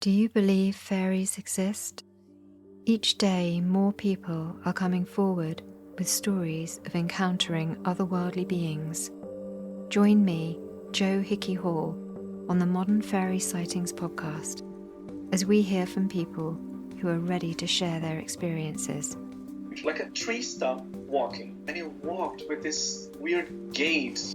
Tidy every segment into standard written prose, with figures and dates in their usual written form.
Do you believe fairies exist? Each day, more people are coming forward with stories of encountering otherworldly beings. Join me, Jo Hickey Hall, on the Modern Fairy Sightings podcast as we hear from people who are ready to share their experiences. Like a tree stump walking, and he walked with this weird gait.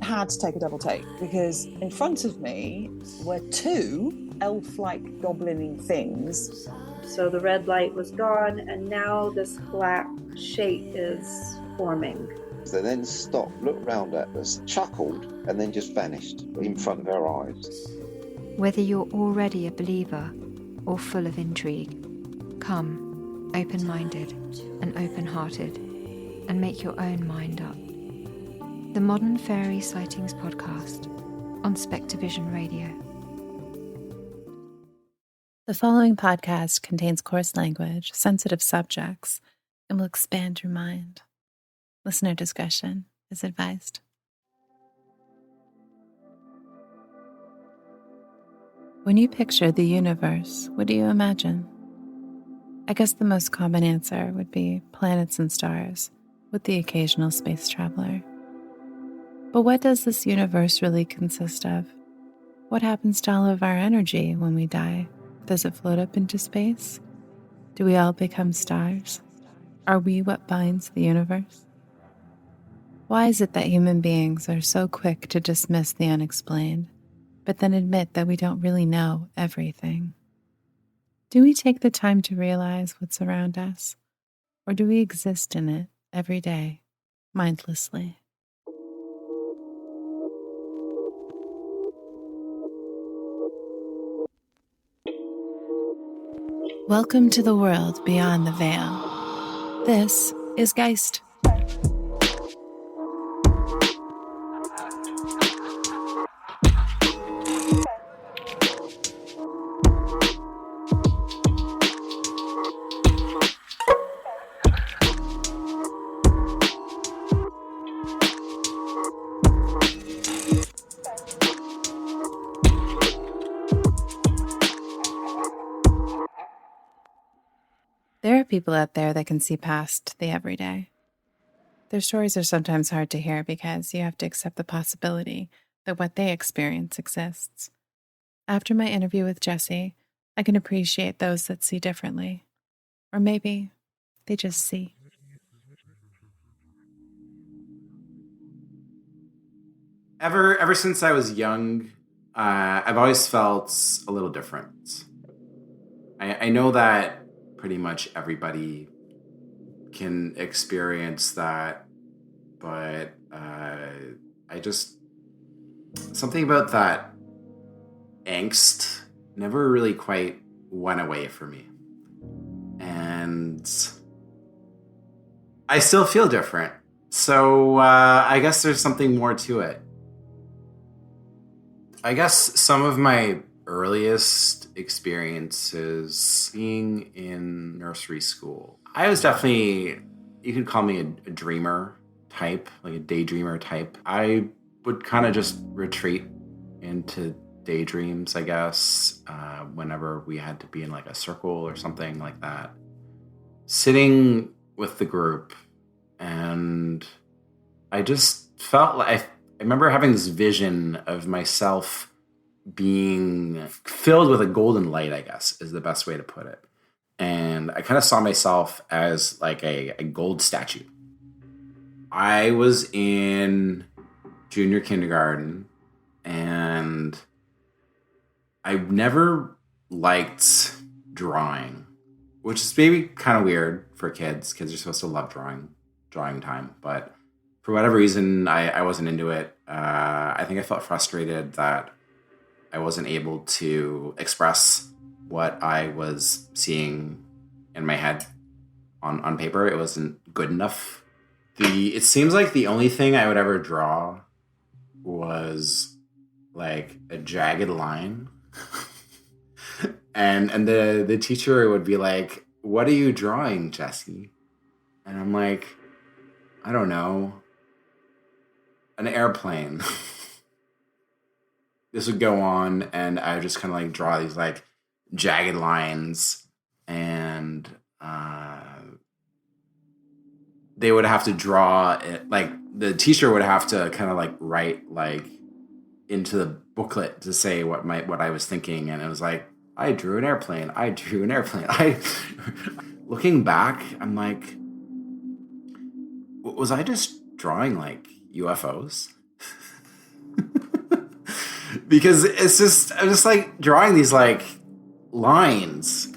I had to take a double take because in front of me were two elf-like goblin-y things. So the red light was gone, and now this black shape is forming. They then stopped, looked round at us, chuckled, and then just vanished in front of our eyes. Whether you're already a believer or full of intrigue, come open-minded and open-hearted and make your own mind up. The Modern Fairy Sightings podcast on Spectrovision Radio. The following podcast contains coarse language, sensitive subjects, and will expand your mind. Listener discretion is advised. When you picture the universe, what do you imagine? I guess the most common answer would be planets and stars, with the occasional space traveler. But what does this universe really consist of? What happens to all of our energy when we die? Does it float up into space? Do we all become stars? Are we what binds the universe? Why is it that human beings are so quick to dismiss the unexplained, but then admit that we don't really know everything? Do we take the time to realize what's around us, or do we exist in it every day, mindlessly? Welcome to the world beyond the veil. This is Geist. There are people out there that can see past the everyday. Their stories are sometimes hard to hear because you have to accept the possibility that what they experience exists. After my interview with Jessie, I can appreciate those that see differently. Or maybe they just see. Ever since I was young, I've always felt a little different. I know that pretty much everybody can experience that, but something about that angst never really quite went away for me. And I still feel different. So I guess there's something more to it. I guess some of my earliest experiences being in nursery school, I was definitely, you could call me a dreamer type, like a daydreamer type. I would kind of just retreat into daydreams, I guess, whenever we had to be in like a circle or something like that. Sitting with the group, and I just felt like, I remember having this vision of myself being filled with a golden light, I guess, is the best way to put it. And I kind of saw myself as like a gold statue. I was in junior kindergarten, and I never liked drawing, which is maybe kind of weird for kids. Kids are supposed to love drawing time. But for whatever reason, I wasn't into it. I think I felt frustrated that I wasn't able to express what I was seeing in my head on paper. It wasn't good enough. It seems like the only thing I would ever draw was like a jagged line. and the teacher would be like, "What are you drawing, Jesse?" And I'm like, "I don't know. An airplane." This would go on, and I would just kind of like draw these like jagged lines, and they would have to draw it, like the teacher would have to kind of like write like into the booklet to say what I was thinking, and it was like, I drew an airplane. Looking back, I'm like, was I just drawing like UFOs? Because I'm just like drawing these like lines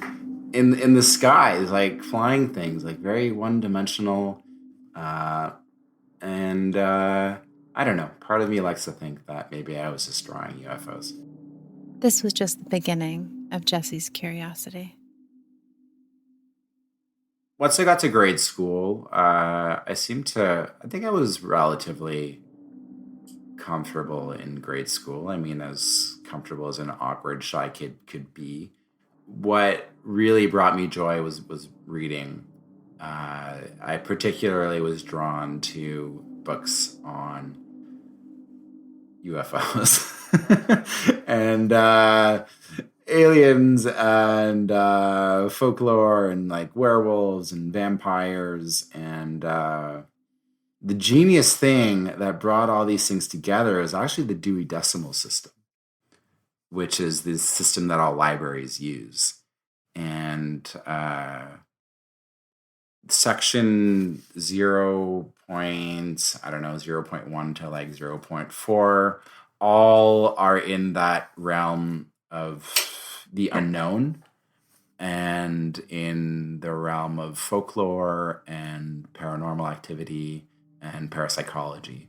in the sky, like flying things, like very one-dimensional. And I don't know. Part of me likes to think that maybe I was just drawing UFOs. This was just the beginning of Jesse's curiosity. Once I got to grade school, I think I was relatively comfortable in grade school. I mean, as comfortable as an awkward, shy kid could be. What really brought me joy was reading. I particularly was drawn to books on UFOs and aliens and folklore and like werewolves and vampires. And the genius thing that brought all these things together is actually the Dewey Decimal System, which is the system that all libraries use. And section 0.1 to like 0.4 all are in that realm of the unknown and in the realm of folklore and paranormal activity and parapsychology.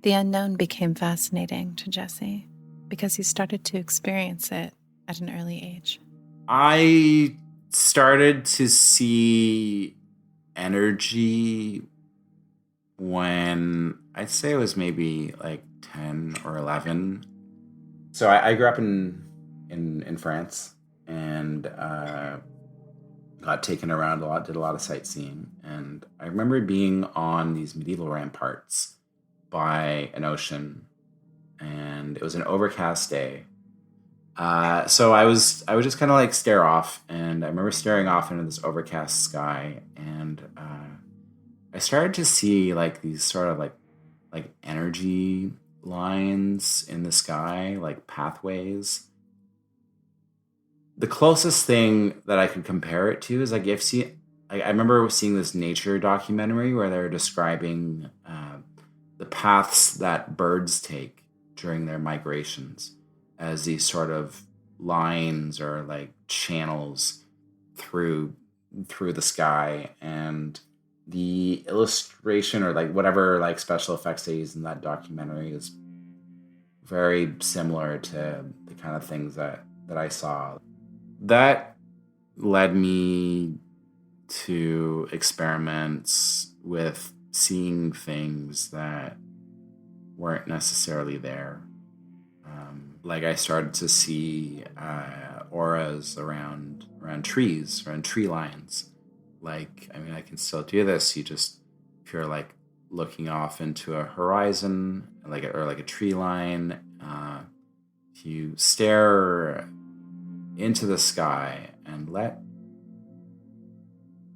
The unknown became fascinating to Jesse because he started to experience it at an early age. I started to see energy when I'd say it was maybe like 10 or 11. So I grew up in France and got taken around a lot, did a lot of sightseeing. And I remember being on these medieval ramparts by an ocean, and it was an overcast day. So I was just kind of like stare off, and I remember staring off into this overcast sky, and I started to see like these sort of like energy lines in the sky, like pathways. The closest thing that I could compare it to is like I remember seeing this nature documentary where they're describing the paths that birds take during their migrations as these sort of lines or like channels through the sky. And the illustration or like whatever like special effects they use in that documentary is very similar to the kind of things that I saw. That led me to experiments with seeing things that weren't necessarily there. Like I started to see auras around trees, around tree lines. Like, I mean, I can still do this. If you're like looking off into a horizon, or a tree line, if you stare into the sky and let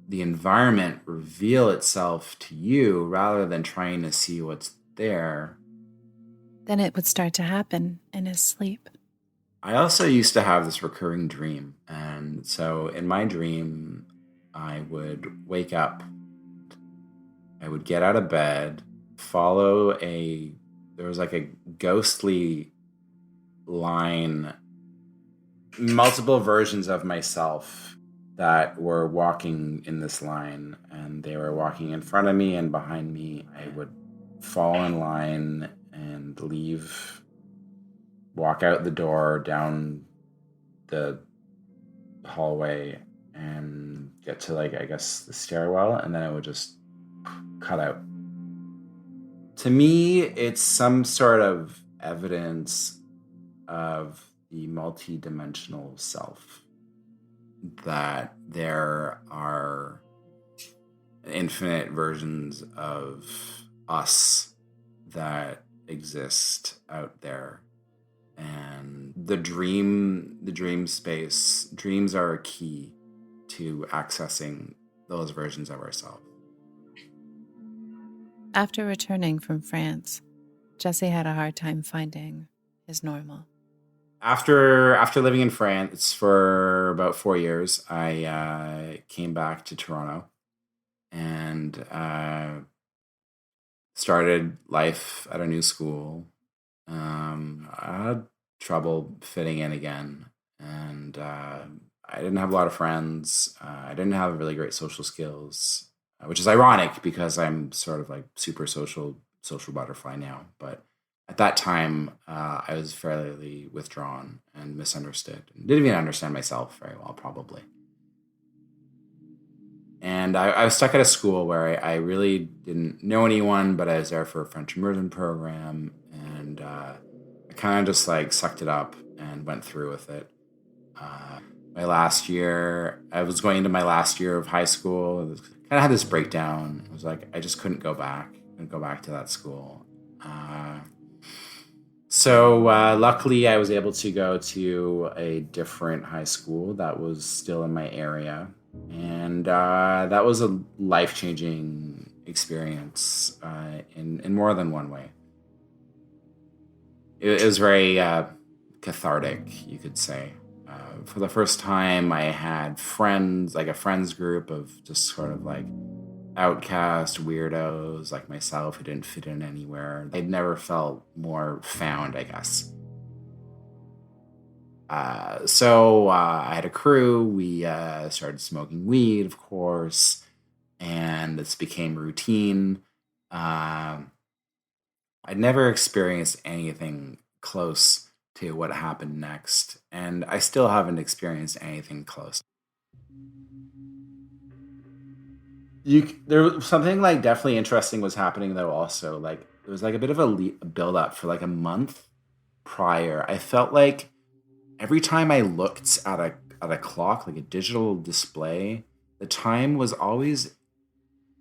the environment reveal itself to you rather than trying to see what's there, then it would start to happen in his sleep. I also used to have this recurring dream. And so in my dream, I would wake up, I would get out of bed, there was like a ghostly line, multiple versions of myself that were walking in this line, and they were walking in front of me and behind me. I would fall in line and walk out the door, down the hallway, and get to the stairwell, and then it would just cut out. To me, it's some sort of evidence of the multi-dimensional self, that there are infinite versions of us that exist out there, and the dream space. Dreams are a key to accessing those versions of ourselves. After returning from France, Jesse had a hard time finding his normal. After living in France for about 4 years, I came back to Toronto and started life at a new school. I had trouble fitting in again, and I didn't have a lot of friends. I didn't have really great social skills, which is ironic because I'm sort of like super social butterfly now. But at that time, I was fairly withdrawn and misunderstood, and didn't even understand myself very well, probably. And I was stuck at a school where I really didn't know anyone, but I was there for a French immersion program, and I kind of just like sucked it up and went through with it. My last year, I was going into my last year of high school. Kind of had this breakdown. It was like I just couldn't go back to that school. So luckily, I was able to go to a different high school that was still in my area. And that was a life-changing experience in more than one way. It was very cathartic, you could say. For the first time, I had friends, like a friends group of just sort of like outcast weirdos like myself who didn't fit in anywhere. I'd never felt more found, I guess. So I had a crew. We started smoking weed, of course, and this became routine. I'd never experienced anything close to what happened next, and I still haven't experienced anything close. There was something like definitely interesting was happening though. Also, like there was like a bit of a build up for like a month prior. I felt like every time I looked at a clock, like a digital display, the time was always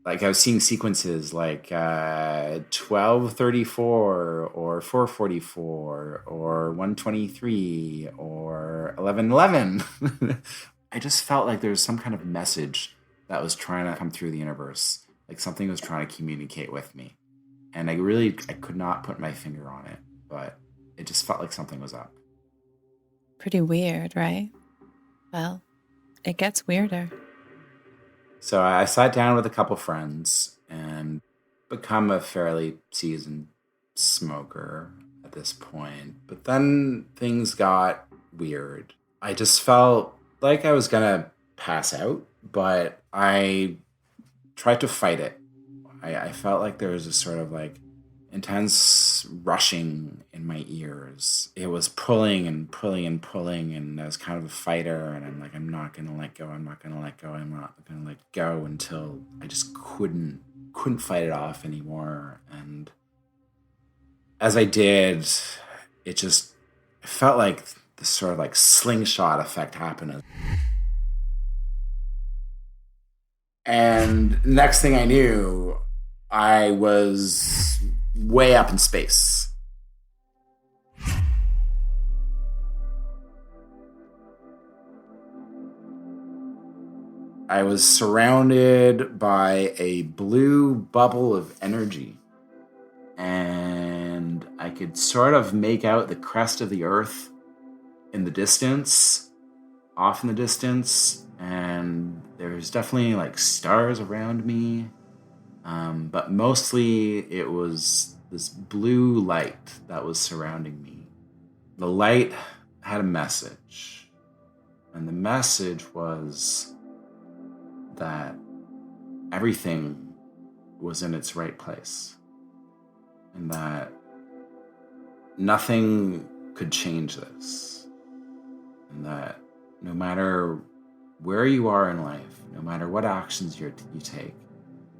like I was seeing sequences like 12:34 or 4:44 or 1:23 or 11:11. I just felt like there was some kind of message that was trying to come through the universe, like something was trying to communicate with me, and I could not put my finger on it, but it just felt like something was up. Pretty weird, right? Well, it gets weirder. So I sat down with a couple friends and become a fairly seasoned smoker at this point. But then things got weird. I just felt like I was gonna pass out, but I tried to fight it. I felt like there was a sort of like intense rushing in my ears. It was pulling and pulling and pulling, and I was kind of a fighter, and I'm like, I'm not gonna let go, I'm not gonna let go, I'm not gonna let go until I just couldn't fight it off anymore. And as I did, it felt like this sort of like slingshot effect happened. And next thing I knew, I was way up in space. I was surrounded by a blue bubble of energy, and I could sort of make out the crest of the earth in the distance, off in the distance, and there's definitely like stars around me. But mostly it was this blue light that was surrounding me. The light had a message, and the message was that everything was in its right place, and that nothing could change this, and that no matter where you are in life, no matter what actions you take,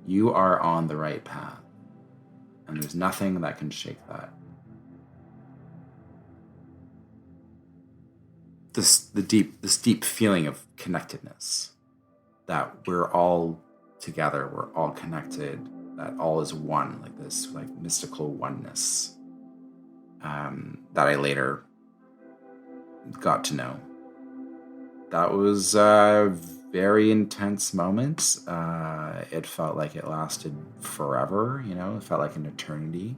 you are on the right path, and there's nothing that can shake that. This deep feeling of connectedness, that we're all together, we're all connected, that all is one, like this like mystical oneness, that I later got to know. That was a very intense moment. It felt like it lasted forever, it felt like an eternity.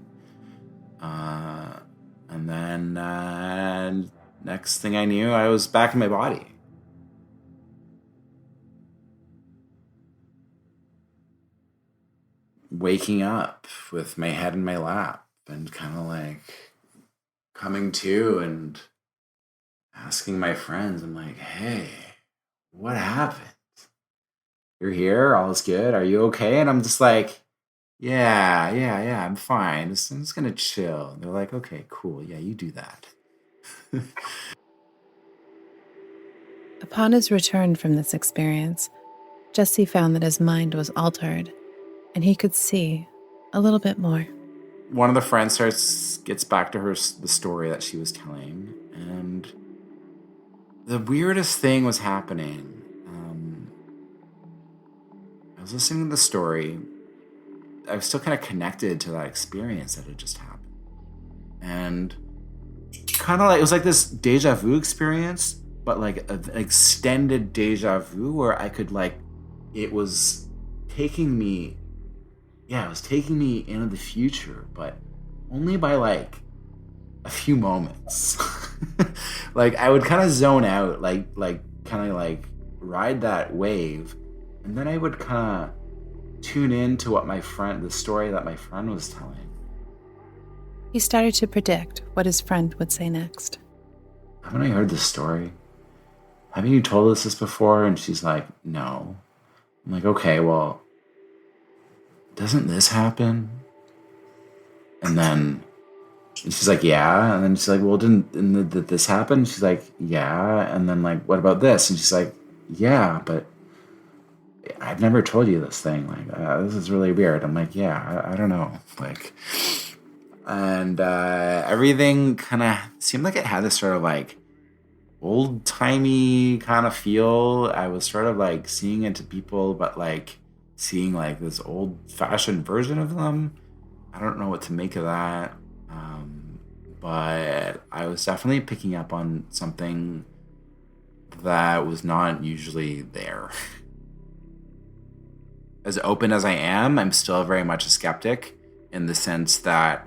And then next thing I knew, I was back in my body. Waking up with my head in my lap and kind of like coming to and asking my friends, I'm like, hey, what happened? You're here? All is good? Are you okay? And I'm just like, yeah, I'm fine. I'm just going to chill. And they're like, okay, cool. Yeah, you do that. Upon his return from this experience, Jesse found that his mind was altered and he could see a little bit more. One of the friends gets back to the story that she was telling, and the weirdest thing was happening. I was listening to the story. I was still kind of connected to that experience that had just happened. And kind of like, it was like this deja vu experience, but like an extended deja vu where I could it was taking me into the future, but only by like a few moments. Like I would kind of zone out, like kind of like ride that wave, and then I would kind of tune into the story that my friend was telling. He started to predict what his friend would say next. Haven't I heard this story? Haven't you told us this before? And she's like, no. I'm like, okay, well, doesn't this happen? And then she's like, yeah. And then she's like, well, did this happen? She's like, yeah. And then like, what about this? And she's like, yeah, but I've never told you this thing. Like, this is really weird. I'm like, yeah, I don't know. Like, and everything kind of seemed like it had this sort of like old-timey kind of feel. I was sort of like seeing into people, but like seeing like this old-fashioned version of them. I don't know what to make of that. But I was definitely picking up on something that was not usually there. As open as I am, I'm still very much a skeptic in the sense that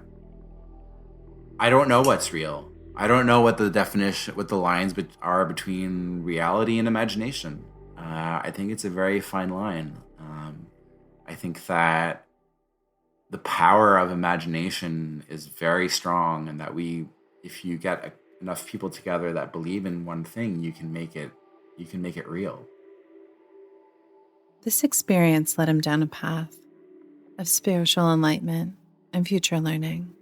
I don't know what's real. I don't know what the lines are between reality and imagination. I think it's a very fine line. I think that the power of imagination is very strong, and that if you get enough people together that believe in one thing, you can make it real. This experience led him down a path of spiritual enlightenment and future learning.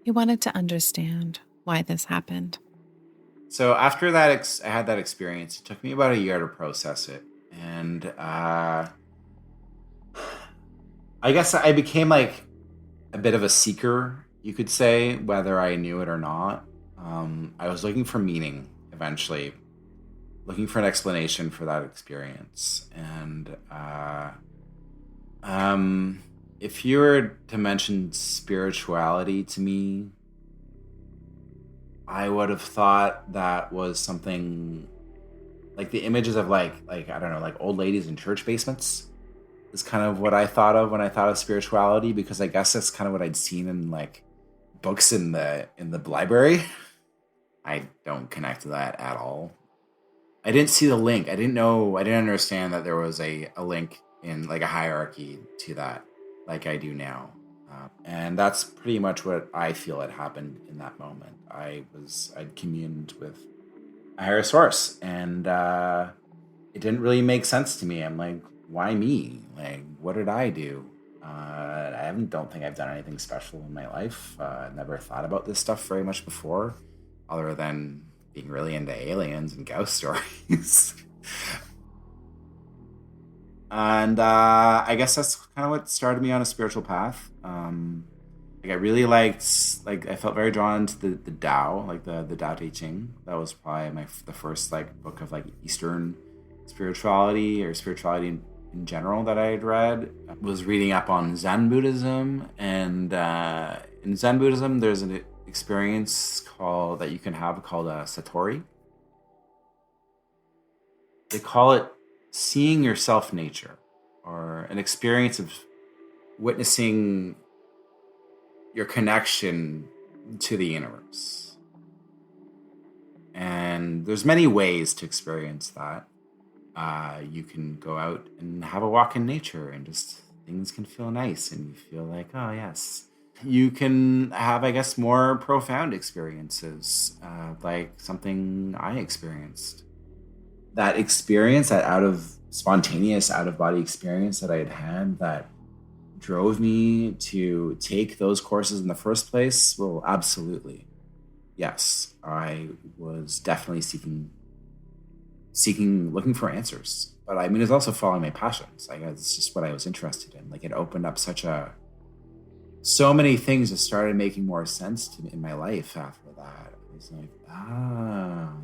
He wanted to understand why this happened. So after that, I had that experience. It took me about a year to process it. And I guess I became like a bit of a seeker, you could say, whether I knew it or not. I was looking for meaning eventually, looking for an explanation for that experience. And if you were to mention spirituality to me, I would have thought that was something like the images of like I don't know, like old ladies in church basements is kind of what I thought of when I thought of spirituality, because I guess that's kind of what I'd seen in like books in the library. I don't connect to that at all. I didn't see the link. I didn't understand that there was a link in like a hierarchy to that like I do now. And that's pretty much what I feel had happened in that moment. I'd communed with a higher source, and it didn't really make sense to me. I'm like, why me? Like, what did I do? I don't think I've done anything special in my life. I've never thought about this stuff very much before, other than being really into aliens and ghost stories. And I guess that's kind of what started me on a spiritual path. I really liked, I felt very drawn to the Tao, like the Tao Te Ching. That was probably the first book of Eastern spirituality, or spirituality in general, that I had read. I was reading up on Zen Buddhism, and in Zen Buddhism, there's an experience that you can have called a Satori, They call it seeing yourself nature, or an experience of witnessing your connection to the universe. And there's many ways to experience that. You can go out and have a walk in nature and just things can feel nice and you feel like, oh, yes. You can have, I guess, more profound experiences, like something I experienced. That experience, that spontaneous out of body experience that I had that drove me to take those courses in the first place, well, absolutely. Yes, I was definitely looking for answers. But I mean, it's also following my passions. Like, it's just what I was interested in. Like, it opened up so many things that started making more sense to me in my life after that. It was like,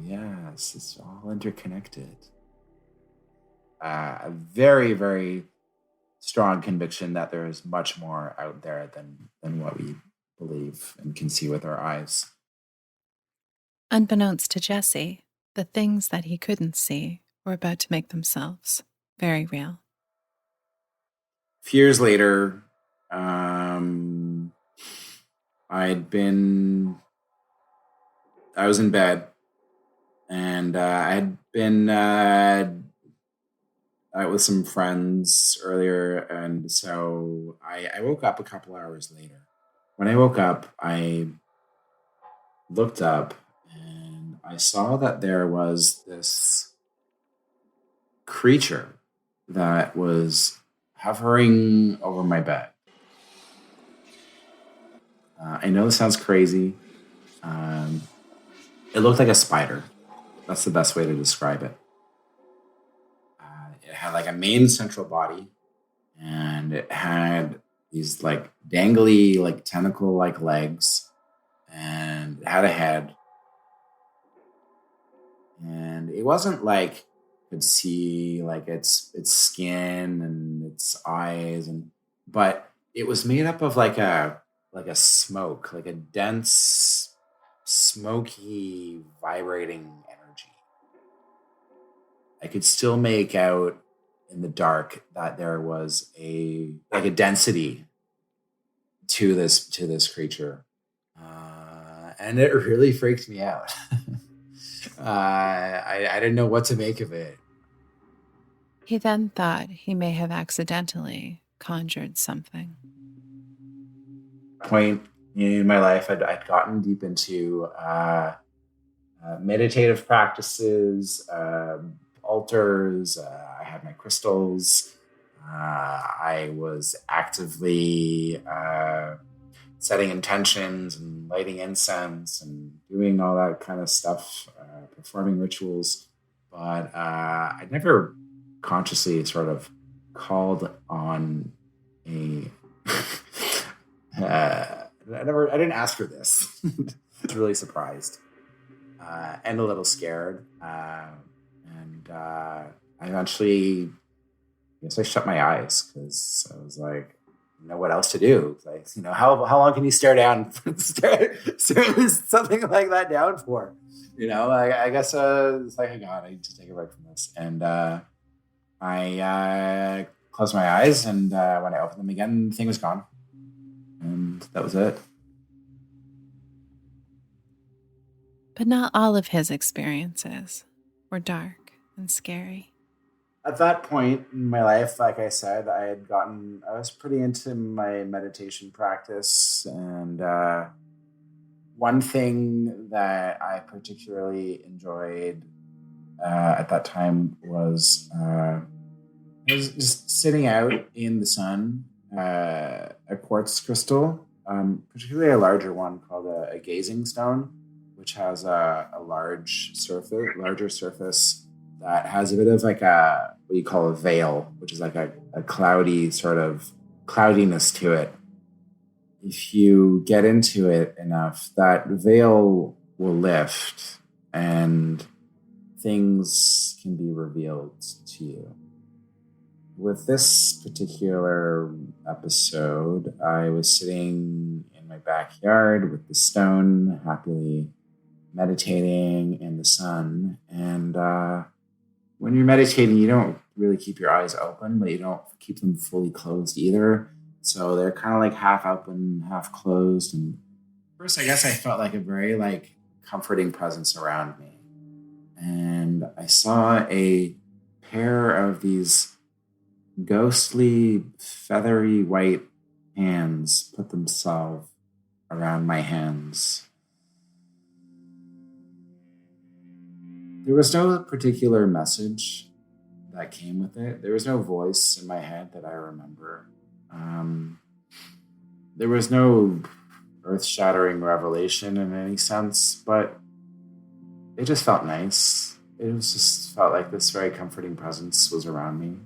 yes, it's all interconnected. A very, very strong conviction that there is much more out there than what we believe and can see with our eyes. Unbeknownst to Jesse, the things that he couldn't see were about to make themselves very real. A few years later, I was in bed, and I had been out with some friends earlier, and so I woke up a couple hours later. When I woke up, I looked up, and I saw that there was this creature that was hovering over my bed. I know this sounds crazy. It looked like a spider. That's the best way to describe it. It had like a main central body, and it had these like dangly, like tentacle-like legs, and it had a head. And it wasn't like you could see like its skin and its eyes, but it was made up of like a smoke, like a dense, smoky, vibrating energy. I could still make out in the dark that there was a density to this creature, and it really freaked me out. I didn't know what to make of it. He then thought he may have accidentally conjured something. Point in my life, I'd gotten deep into meditative practices, altars. I had my crystals. I was actively setting intentions and lighting incense and doing all that kind of stuff, performing rituals. But I never consciously sort of called on a... I didn't ask for this. I was really surprised and a little scared. And I eventually, I guess I shut my eyes because I was like, know what else to do. Like, how long can you stare down, stare something like that down for? I guess it's like, oh God, I need to take a break from this. And I closed my eyes, and when I opened them again, the thing was gone. And that was it. But not all of his experiences were dark and scary. At that point in my life, like I said, I was pretty into my meditation practice. And one thing that I particularly enjoyed at that time was just sitting out in the sun, a quartz crystal, particularly a larger one called a gazing stone, which has a larger surface that has a bit of like what you call a veil, which is like a cloudy sort of cloudiness to it. If you get into it enough, that veil will lift and things can be revealed to you. With this particular episode, I was sitting in my backyard with the stone, happily meditating in the sun. And when you're meditating, you don't really keep your eyes open, but you don't keep them fully closed either. So they're kind of like half open, half closed. And first, I guess I felt like a very like comforting presence around me. And I saw a pair of these ghostly, feathery white hands put themselves around my hands. There was no particular message that came with it. There was no voice in my head that I remember. There was no earth-shattering revelation in any sense, but it just felt nice. It was just felt like this very comforting presence was around me.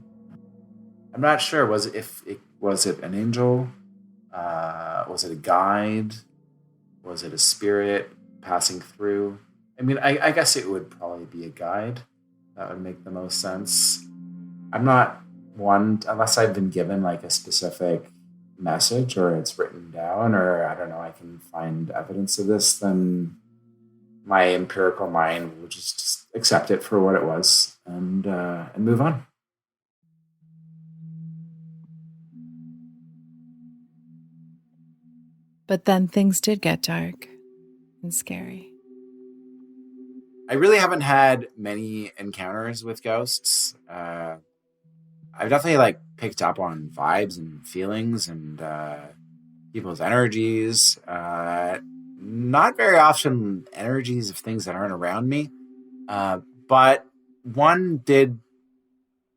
I'm not sure. Was it an angel? Was it a guide? Was it a spirit passing through? I mean, I guess it would probably be a guide. That would make the most sense. I'm not one, unless I've been given like a specific message or it's written down or I don't know, I can find evidence of this, then my empirical mind will just accept it for what it was and move on. But then things did get dark and scary. I really haven't had many encounters with ghosts. I've definitely like picked up on vibes and feelings and people's energies. Not very often energies of things that aren't around me. But one did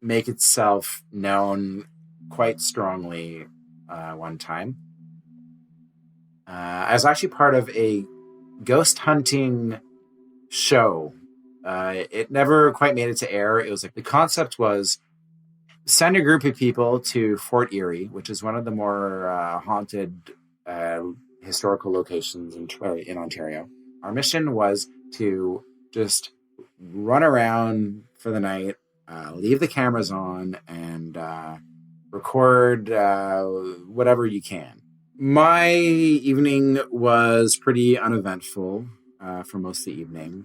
make itself known quite strongly one time. I was actually part of a ghost hunting show. It never quite made it to air. It was like the concept was send a group of people to Fort Erie, which is one of the more haunted historical locations in Ontario. Our mission was to just run around for the night, leave the cameras on, and record whatever you can. My evening was pretty uneventful for most of the evening.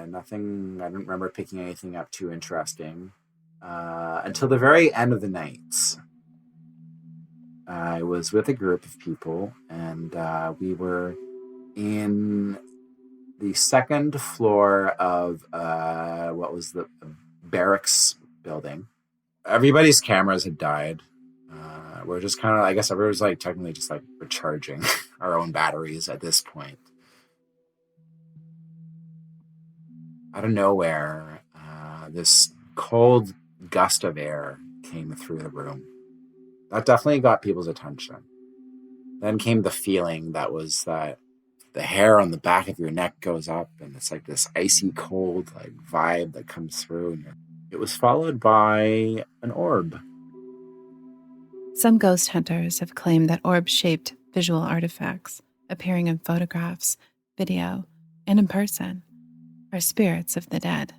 Nothing, I don't remember picking anything up too interesting until the very end of the night. I was with a group of people and we were in the second floor of what was the barracks building. Everybody's cameras had died. We're just kind of, I guess everyone's like technically just like recharging our own batteries at this point. Out of nowhere, this cold gust of air came through the room. That definitely got people's attention. Then came the feeling that was that the hair on the back of your neck goes up and it's like this icy cold like vibe that comes through. And it was followed by an orb. Some ghost hunters have claimed that orb-shaped visual artifacts appearing in photographs, video, and in person are spirits of the dead.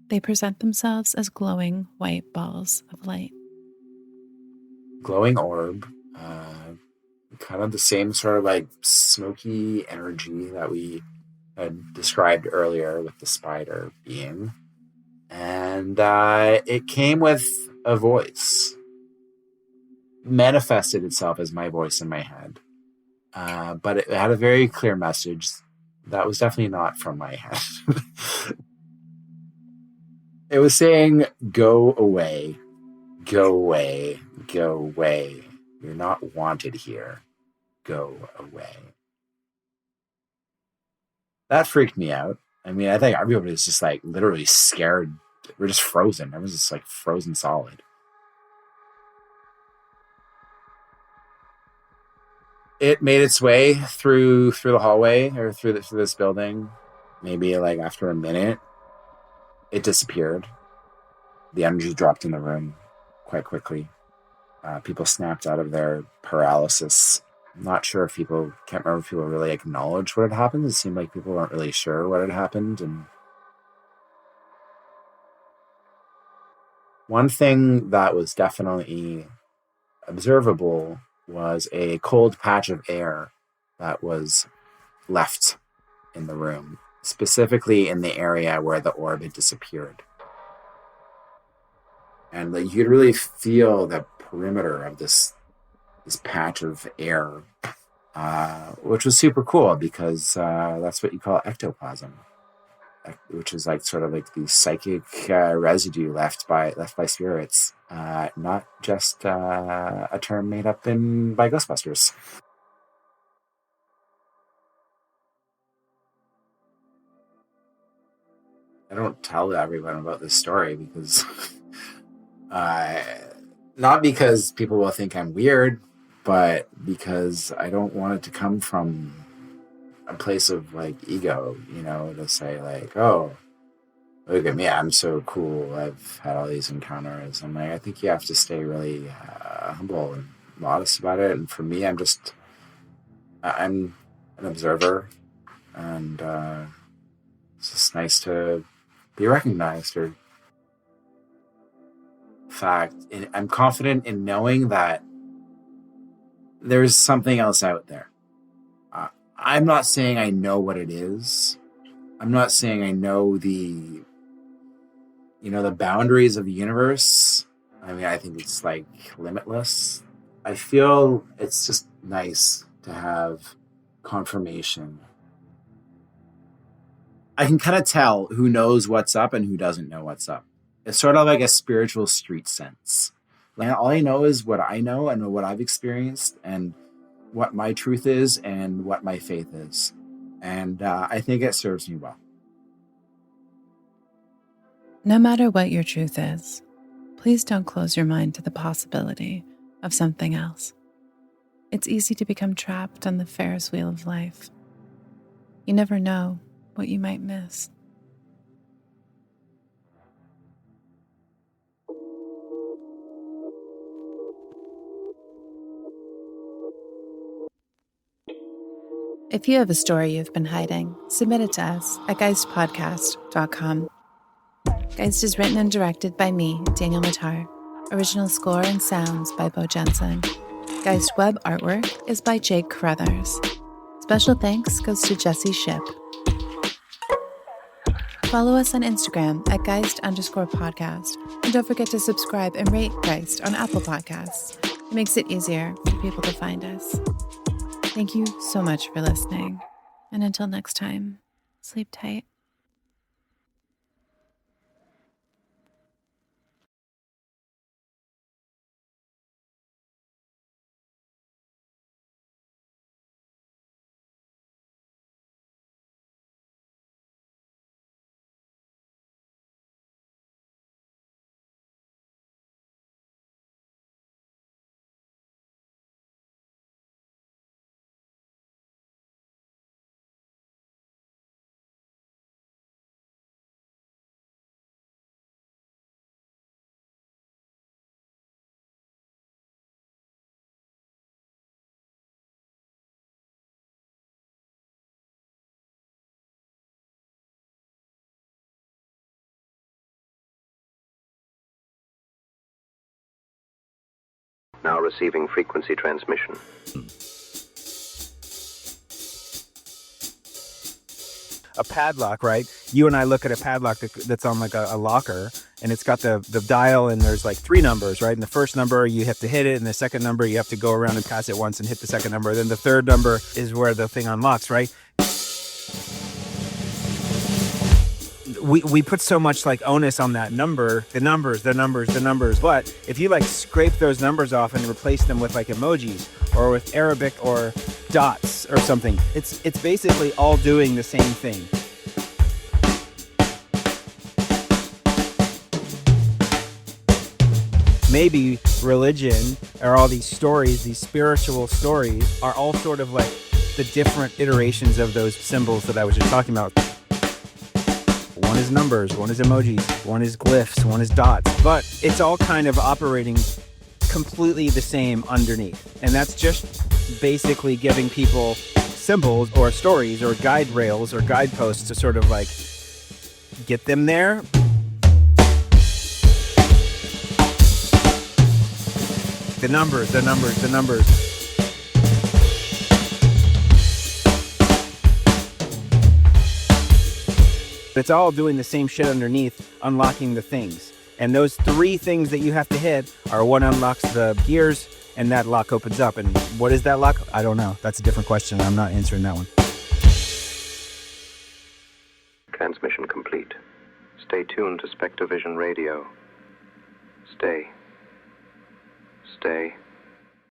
They present themselves as glowing white balls of light. Glowing orb, kind of the same sort of like smoky energy that we had described earlier with the spider being. And it came with a voice. Manifested itself as my voice in my head. But it had a very clear message that was definitely not from my head. It was saying, go away, go away, go away. You're not wanted here. Go away. That freaked me out. I mean, I think everybody was just like literally scared. We're just frozen. Everyone's just like frozen solid. It made its way through the hallway or through this building. Maybe like after a minute, it disappeared. The energy dropped in the room quite quickly. People snapped out of their paralysis. I'm not sure if can't remember if people really acknowledged what had happened. It seemed like people weren't really sure what had happened. And one thing that was definitely observable was a cold patch of air that was left in the room, specifically in the area where the orb had disappeared. And like you could really feel the perimeter of this patch of air, which was super cool because that's what you call ectoplasm, which is like sort of like the psychic residue left by spirits, not just a term made up by Ghostbusters. I don't tell everyone about this story because not because people will think I'm weird, but because I don't want it to come from a place of like ego, to say like, oh, look at me, I'm so cool, I've had all these encounters. And like, I think you have to stay really humble and modest about it. And for me, I'm an observer, and it's just nice to be recognized. Or fact, I'm confident in knowing that there's something else out there. I'm not saying I know what it is. I'm not saying I know the boundaries of the universe. I mean, I think it's like limitless. I feel it's just nice to have confirmation. I can kind of tell who knows what's up and who doesn't know what's up. It's sort of like a spiritual street sense. Like, all I know is what I know and what I've experienced and what my truth is and what my faith is. And I think it serves me well. No matter what your truth is, please don't close your mind to the possibility of something else. It's easy to become trapped on the Ferris wheel of life. You never know what you might miss. If you have a story you've been hiding, submit it to us at geist.podcast.com. Geist is written and directed by me, Danielle Matar. Original score and sounds by Beau Jensen. Geist web artwork is by Jake Carruthers. Special thanks goes to Jesse Ship. Follow us on Instagram at Geist_podcast. And don't forget to subscribe and rate Geist on Apple Podcasts. It makes it easier for people to find us. Thank you so much for listening. And until next time, sleep tight. Now receiving frequency transmission. A padlock, right? You and I look at a padlock that's on like a locker, and it's got the dial, and there's like 3 numbers, right? And the first number you have to hit it, and the second number you have to go around and pass it once and hit the second number. Then the third number is where the thing unlocks, right? We put so much like onus on that number, the numbers. But if you like scrape those numbers off and replace them with like emojis or with Arabic or dots or something, it's basically all doing the same thing. Maybe religion or all these stories, these spiritual stories, are all sort of like the different iterations of those symbols that I was just talking about. One is numbers, one is emojis, one is glyphs, one is dots, but it's all kind of operating completely the same underneath. And that's just basically giving people symbols or stories or guide rails or guideposts to sort of like get them there. The numbers. It's all doing the same shit underneath, unlocking the things. And those 3 things that you have to hit are one unlocks the gears and that lock opens up. And what is that lock? I don't know. That's a different question. I'm not answering that one. Transmission complete. Stay tuned to Spectrovision Radio. Stay.